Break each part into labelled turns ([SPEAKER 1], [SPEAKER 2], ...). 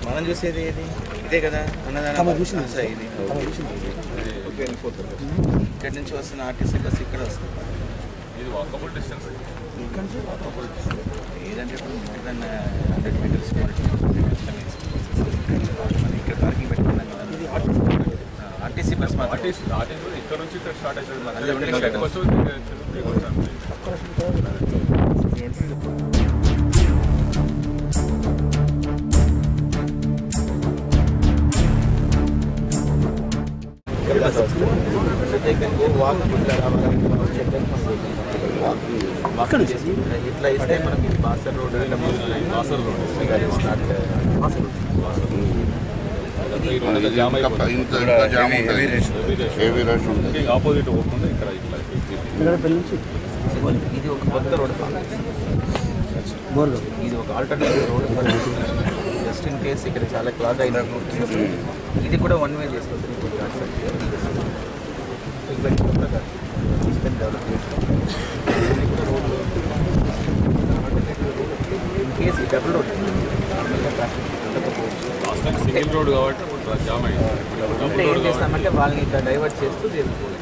[SPEAKER 1] మనం చూసేది ఏది ఇదే కదా అన్నదానం ఇది ఇక్కడి నుంచి వస్తున్న ఆర్టీసీ బస్ ఇక్కడ వస్తుంది.
[SPEAKER 2] ఇది వాకబుల్ డిస్టెన్స్
[SPEAKER 1] ఏదంటే 100 మీటర్స్ ఇక్కడ పార్కింగ్ పెట్టుకున్నాం కదా. ఆర్టీసీ బస్
[SPEAKER 2] ఆర్టీసీ ఇక్కడ నుంచి ఇక్కడ స్టార్ట్ అవుతుంది.
[SPEAKER 1] ఇట్లా ఇస్తే మనకి బాసర్ రోడ్
[SPEAKER 2] ఆపోజిట్ పోకుండా ఇక్కడ
[SPEAKER 1] ఇది ఒక కొత్త రోడ్, ఇది ఒక alternative road. Just in case ఇక్కడ చాలా క్లాగ్ అయింది, ఇది కూడా వన్ వే చేసుకోవచ్చు. కొత్తగా డెవలప్ ఇన్ కేస్ ఈ డబుల్ రోడ్
[SPEAKER 2] సింగిల్ రోడ్ కాబట్టి జామ్ అయింది.
[SPEAKER 1] ఏం చేస్తామంటే వాళ్ళని ఇక్కడ డైవర్ట్ చేస్తూ వెళ్ళిపోవాలి.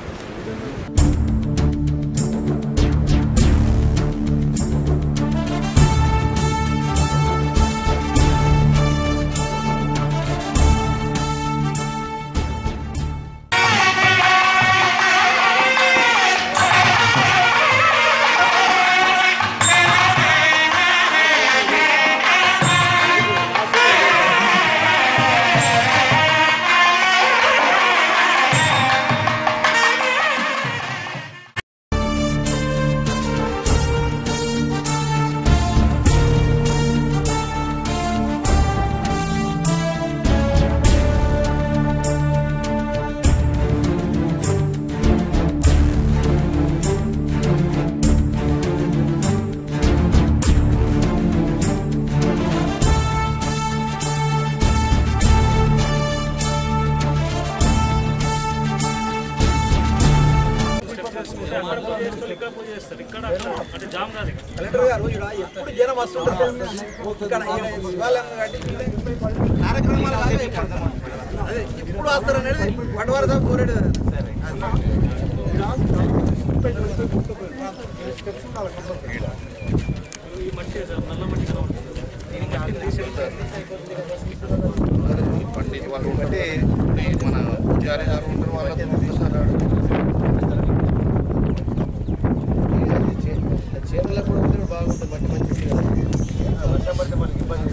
[SPEAKER 3] కలెక్టర్ గారు ఎప్పుడు జనం వస్తుంటారు. కార్యక్రమాలు అదే ఎప్పుడు వస్తారనేది వడవరద కోరేడు.
[SPEAKER 1] పండిట్ వాళ్ళు ఉంటే మన పూజారి గారు ఉంటారు, వాళ్ళకి చీరలకు కూడా ఉంటే బాగుంటుంది. మంచి మంచి వర్షం పడితే మనకి ఇబ్బంది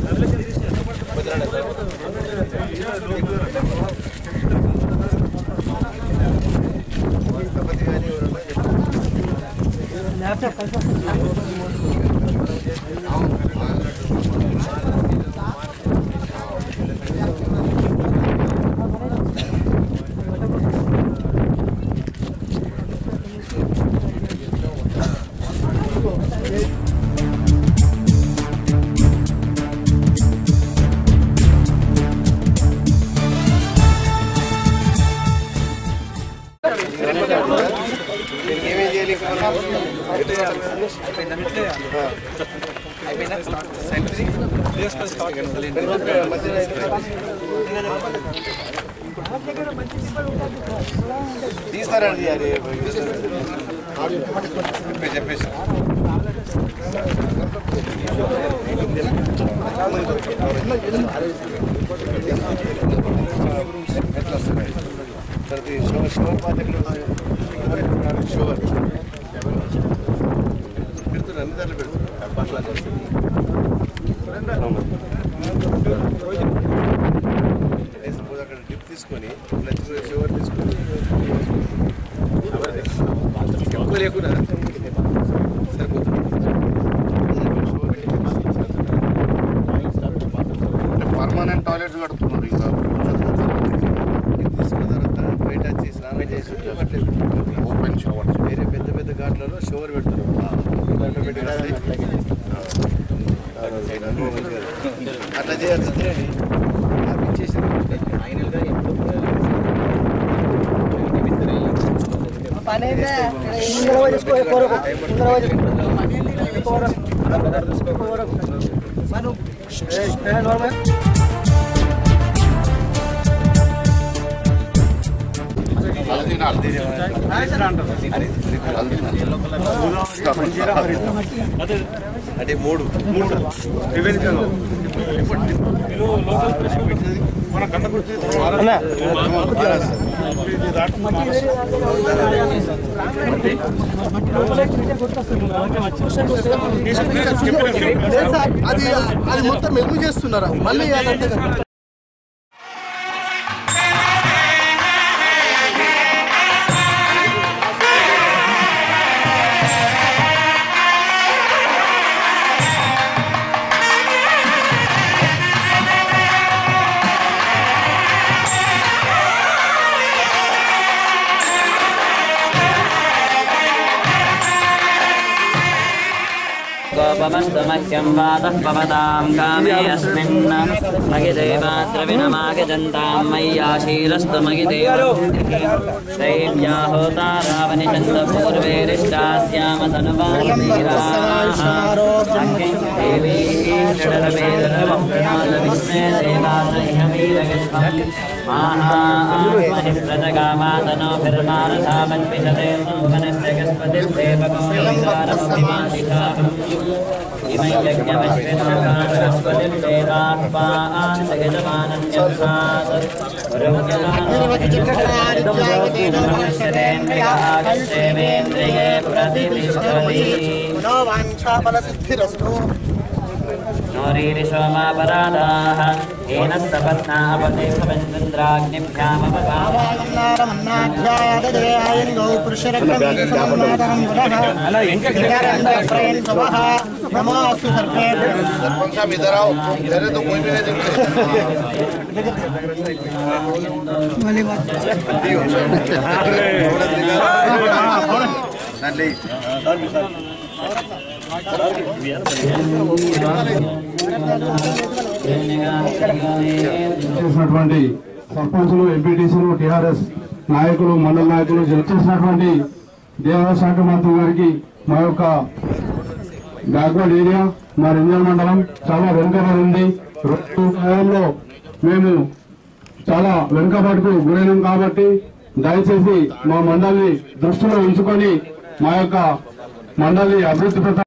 [SPEAKER 1] తీస్తారండి. చెప్పేసి షోర్ పాత షోర్ పెడుతున్నారు, అన్ని దాంట్లో పెడుతున్నారు. పట్ల సపోజ్ అక్కడ డిప్ తీసుకొని షోర్ తీసుకొని ఎక్కువ లేకుండా సరిపోతుంది.
[SPEAKER 4] పర్మనెంట్ టాయిలెట్స్ కడుతున్నారు. ఇంకా
[SPEAKER 1] తీసుకున్న తర్వాత బయట వచ్చి స్నానం చేసి
[SPEAKER 4] ఓపెన్ షవర్స్
[SPEAKER 1] వేరే పెద్ద పెద్ద ఘాట్లలో షవర్ పెడుతున్నారు.
[SPEAKER 3] అట్లా చేయాలి.
[SPEAKER 1] ఫైనల్గా ఎప్పుడు
[SPEAKER 3] అంటే మూడు అది మొత్తం మెరుగు చేస్తున్నారా మళ్ళీ
[SPEAKER 5] गोपमस्तमह्यं वादः पवतां कामे अस्मिन् मगिदेवाद्रविणमागजन्तां मय्याशीरस्तु मगिदेव दैव्या होतारावनिचन्दपूर्वेरिष्टास्याम तनुवादेवी माहामहिस्रजगामातनोभिर्मानसामन्विषते मोहनस्य कस्पतिर्देवकौरिदारमभिमादिशाकम् इमं यज्ञवश्विन्देवात्मान्तगजमानन्यस्मात् प्रतिष्ठति नौरीरिशोमापराधाः येन
[SPEAKER 3] इधर आओ इधर तो कोई भी नहीं
[SPEAKER 6] చేసినటువంటి సర్పంచులు, ఎంపీటీసీలు, టీఆర్ఎస్ నాయకులు, మండల నాయకులు, చేసినటువంటి దేవాదాయ శాఖ మంత్రి గారికి మా యొక్క బ్యాక్వర్డ్ ఏరియా మా రింజల్ మండలం చాలా వెనుకబడి ఉంది. రోజుల్లో మేము చాలా వెనుకబడుతూ గురైనాం కాబట్టి దయచేసి మా మండలిని దృష్టిలో ఉంచుకొని మా యొక్క మండలి అభివృద్ధి ప్రధాన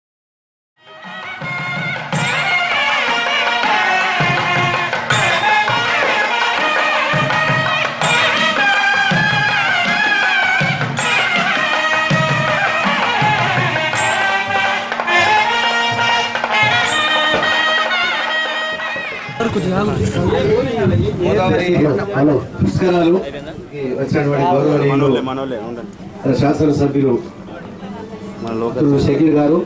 [SPEAKER 7] పుష్కరాలు వచ్చినటువంటి గౌరవనీయులు శాసనసభ్యులు షకీల్ గారు,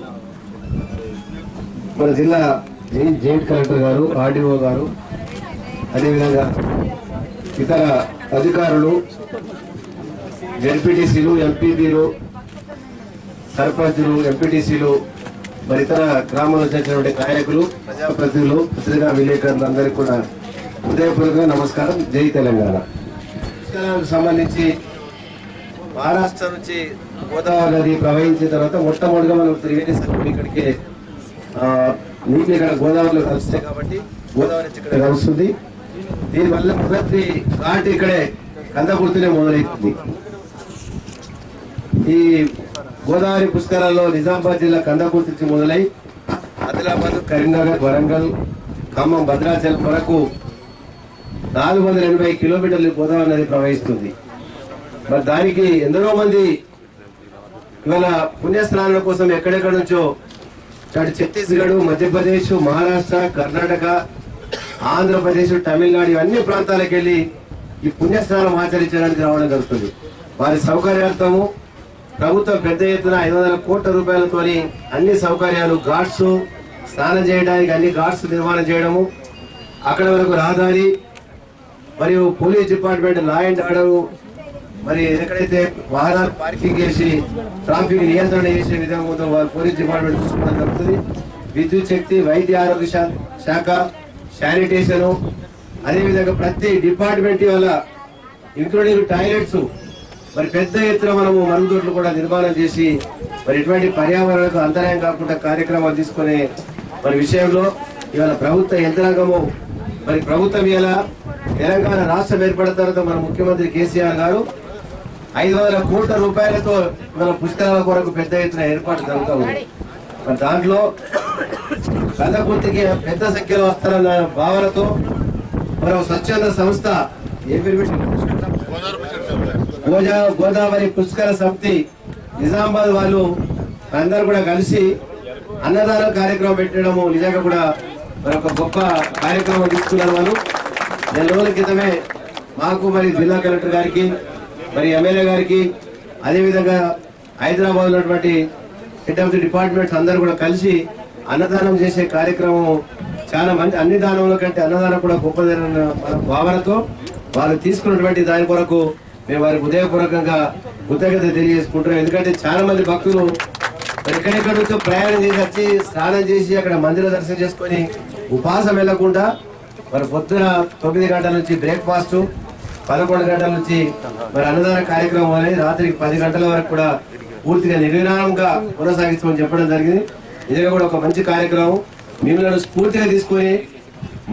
[SPEAKER 7] మన జిల్లా జాయింట్ కలెక్టర్ గారు, ఆర్డీఓ గారు, అదేవిధంగా ఇతర అధికారులు, జెడ్పీటీసీలు, ఎంపీపీలు, సర్పంచులు, ఎంపీటీసీలు, మరి ఇతర గ్రామాలకు చెందినటువంటి నాయకులు, ప్రజాప్రతినిధులు, పత్రికా విలేకరులు అందరికీ కూడా హృదయపూర్వకంగా నమస్కారం. జై తెలంగాణ. సంబంధించి మహారాష్ట్ర నుంచి గోదావరి నది ప్రవహించిన తర్వాత మొట్టమొదటిగా మనం త్రివేణి సంగమం ఇక్కడికి నీళ్ళు ఇక్కడ గోదావరిలో కలుస్తాయి కాబట్టి గోదావరి ఇక్కడ కలుస్తుంది. దీనివల్ల మొదటి ఘాట్ ఇక్కడే కందకుర్తినే మొదలవుతుంది. ఈ గోదావరి పుష్కరాల్లో నిజామాబాద్ జిల్లా కందకుర్తి నుంచి మొదలై ఆదిలాబాద్, కరీంనగర్, వరంగల్, ఖమ్మం, భద్రాచలం వరకు 480 కిలోమీటర్లు గోదావరి నది ప్రవహిస్తుంది. మరి దానికి ఎందరో మంది ఇవాళ పుణ్యస్నానాల కోసం ఎక్కడెక్కడ నుంచో ఛత్తీస్గఢ్, మధ్యప్రదేశ్, మహారాష్ట్ర, కర్ణాటక, ఆంధ్రప్రదేశ్, తమిళనాడు అన్ని ప్రాంతాలకు వెళ్లి ఈ పుణ్యస్నానం ఆచరించడానికి రావడం జరుగుతుంది. వారి సౌకర్యార్థము ప్రభుత్వం పెద్ద ఎత్తున 500 కోట్ల రూపాయలతో అన్ని సౌకర్యాలు, ఘాట్స్, స్నానం చేయడానికి అన్ని ఘాట్స్ నిర్మాణం చేయడము, అక్కడ వరకు రహదారి మరియు police department, law and order, మరి ఎక్కడైతే వాహనాలు పార్కింగ్ చేసి ట్రాఫిక్ నియంత్రణ చేసే విధంగా ఉందో వారు పోలీస్ డిపార్ట్మెంట్ చూసుకోవడం జరుగుతుంది. విద్యుత్ శక్తి, వైద్య ఆరోగ్య శాఖ, శానిటేషన్, అదేవిధంగా ప్రతి డిపార్ట్మెంట్ వల్ల ఇంక్లూడింగ్ టాయిలెట్స్ మరి పెద్ద ఎత్తున మనము మరుగుదొడ్లు కూడా నిర్మాణం చేసి మరి ఎటువంటి పర్యావరణకు అంతరాయం కాకుండా కార్యక్రమాలు తీసుకునే మరి విషయంలో ఇవాళ ప్రభుత్వ యంత్రాంగము మరి ప్రభుత్వం ఇలా తెలంగాణ రాష్ట్రం ఏర్పడిన తర్వాత మన ముఖ్యమంత్రి కేసీఆర్ గారు 500 కోట్ల రూపాయలతో మన పుష్కరాల కొరకు పెద్ద ఎత్తున ఏర్పాటు జరుగుతూ ఉంది. మరి దాంట్లో కందకుర్తికి పెద్ద సంఖ్యలో వస్తారన్న భావనతో మరో స్వచ్ఛంద సంస్థ ఏ పేరు గోదావరి పుష్కర సమితి నిజామాబాద్ వాళ్ళు అందరూ కూడా కలిసి అన్నదాన కార్యక్రమం పెట్టడము నిజంగా కూడా మరొక గొప్ప కార్యక్రమం తీసుకున్నారు. వాళ్ళు 2 రోజుల క్రితమే మాకు మరి జిల్లా కలెక్టర్ గారికి మరి ఎమ్మెల్యే గారికి అదేవిధంగా హైదరాబాద్ ఉన్నటువంటి హెడ్ ఆఫ్ ది డిపార్ట్మెంట్స్ అందరూ కూడా కలిసి అన్నదానం చేసే కార్యక్రమం చాలా మంచి, అన్ని దానంలో కంటే అన్నదానం కూడా గొప్పదైన భావనతో వాళ్ళు తీసుకున్నటువంటి దాని కొరకు మేము వారికి హృదయపూర్వకంగా కృతజ్ఞత తెలియజేసుకుంటున్నాం. ఎందుకంటే చాలా మంది భక్తులు ఎక్కడెక్కడ నుంచో ప్రయాణం చేసి వచ్చి స్నానం చేసి అక్కడ మందిర దర్శనం చేసుకొని ఉపవాసం వెళ్లకుండా మరి పొద్దున 9 గంటల నుంచి బ్రేక్ఫాస్ట్, 11 గంటల నుంచి మరి అన్నదాన కార్యక్రమం అనేది రాత్రికి 10 గంటల వరకు కూడా పూర్తిగా నిర్విరామంగా కొనసాగిస్తామని చెప్పడం జరిగింది. ఇది కూడా ఒక మంచి కార్యక్రమం. మిమ్మల్ని స్ఫూర్తిగా తీసుకొని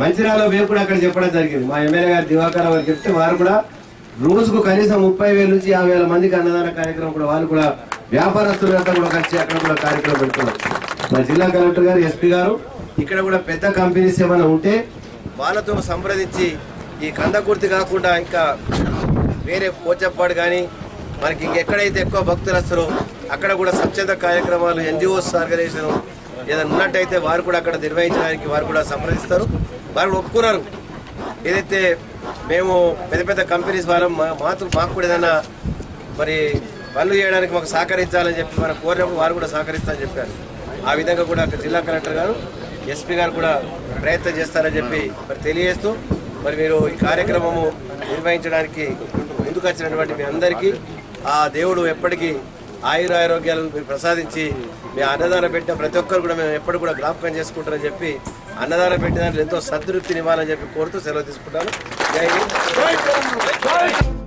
[SPEAKER 7] మంచిర్యాలలో మేము కూడా అక్కడ చెప్పడం జరిగింది. మా ఎమ్మెల్యే గారు దివాకర్ గారు చెప్తే వారు కూడా రోజుకు కనీసం 30,000 నుంచి 50,000 మందికి అన్నదాన కార్యక్రమం కూడా వాళ్ళు కూడా వ్యాపారస్తులంతా కూడా కలిసి అక్కడ కూడా కార్యక్రమం పెడుతున్నారు. మా జిల్లా కలెక్టర్ గారు, ఎస్పీ గారు ఇక్కడ కూడా పెద్ద కంపెనీస్ ఏమైనా ఉంటే వాళ్ళతో సంప్రదించి ఈ కందకుర్తి కాకుండా ఇంకా వేరే పోచప్పాడు కానీ మనకి ఇంకెక్కడైతే ఎక్కువ భక్తులు వస్తారో అక్కడ కూడా స్వచ్ఛంద కార్యక్రమాలు, ఎన్జిఓస్ ఆర్గనైజేషన్ ఏదైనా ఉన్నట్టయితే వారు కూడా అక్కడ నిర్వహించడానికి వారు కూడా సంప్రదిస్తారు. వారు కూడా ఒప్పుకున్నారు. ఏదైతే మేము పెద్ద పెద్ద కంపెనీస్ వాళ్ళం మాకు కూడా ఏదైనా మరి పనులు చేయడానికి మాకు సహకరించాలని చెప్పి మనం కోరినప్పుడు వారు కూడా సహకరిస్తారని చెప్పారు. ఆ విధంగా కూడా జిల్లా కలెక్టర్ గారు, ఎస్పీ గారు కూడా ప్రయత్నం చేస్తారని చెప్పి మరి తెలియజేస్తూ మరి మీరు ఈ కార్యక్రమము నిర్వహించడానికి ముందుకు వచ్చినటువంటి మీ అందరికీ ఆ దేవుడు ఎప్పటికీ ఆయురారోగ్యాలు మీరు ప్రసాదించి మీ అన్నదానం పెట్టిన ప్రతి ఒక్కరు కూడా మేము ఎప్పటికి కూడా జ్ఞాపకం చేసుకుంటారని చెప్పి అన్నదానం పెట్టిన దాంట్లో ఎంతో సంతృప్తినివ్వాలని చెప్పి కోరుతూ సెలవు తీసుకుంటాను. జై హింద్.